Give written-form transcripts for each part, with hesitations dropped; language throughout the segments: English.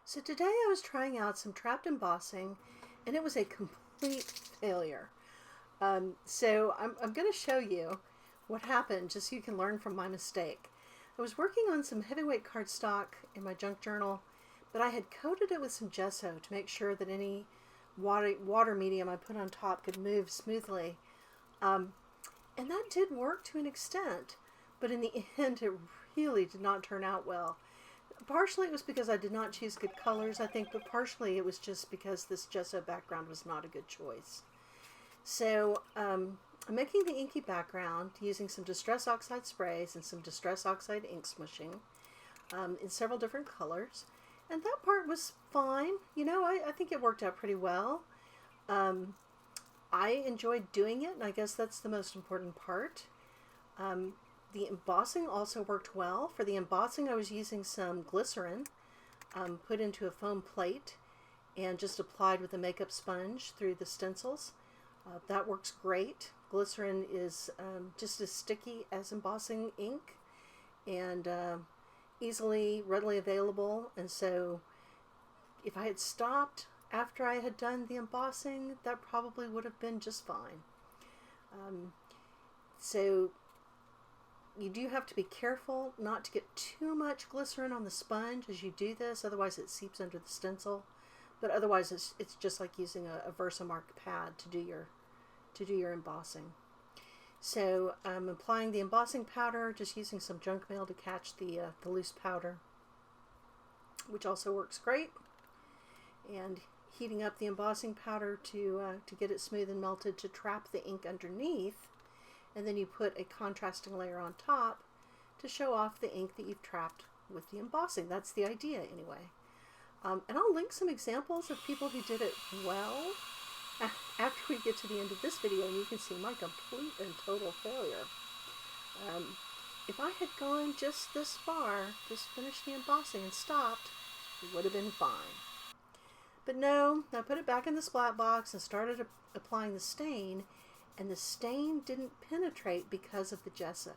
So today I was trying out some trapped embossing and it was a complete failure. I'm going to show you what happened just so you can learn from my mistake. I was working on some heavyweight cardstock in my junk journal, but I had coated it with some gesso to make sure that any water medium I put on top could move smoothly. And that did work to an extent, but in the end it really did not turn out well. Partially it was because I did not choose good colors, I think, but partially it was just because this gesso background was not a good choice. So I'm making the inky background using some Distress Oxide sprays and some Distress Oxide ink smushing in several different colors. And that part was fine. You know, I think it worked out pretty well. I enjoyed doing it, and I guess that's the most important part. The embossing also worked well. For the embossing, I was using some glycerin put into a foam plate and just applied with a makeup sponge through the stencils. That works great. Glycerin is just as sticky as embossing ink and readily available. And so if I had stopped after I had done the embossing, that probably would have been just fine. So you do have to be careful not to get too much glycerin on the sponge as you do this, otherwise it seeps under the stencil. But otherwise it's just like using a Versamark pad to do your embossing. So I'm applying the embossing powder, just using some junk mail to catch the loose powder, which also works great. And heating up the embossing powder to get it smooth and melted to trap the ink underneath. And then you put a contrasting layer on top to show off the ink that you've trapped with the embossing. That's the idea anyway. And I'll link some examples of people who did it well after we get to the end of this video, and you can see my complete and total failure. If I had gone just this far, just finished the embossing and stopped, it would have been fine. But no, I put it back in the splat box and started applying the stain, and the stain didn't penetrate because of the gesso.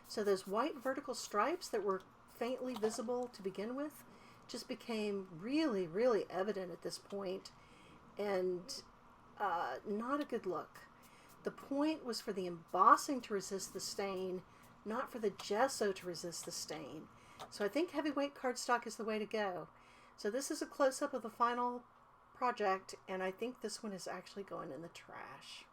So those white vertical stripes that were faintly visible to begin with just became really, really evident at this point, and not a good look. The point was for the embossing to resist the stain, not for the gesso to resist the stain. So I think heavyweight cardstock is the way to go. So this is a close-up of the final project, and I think this one is actually going in the trash.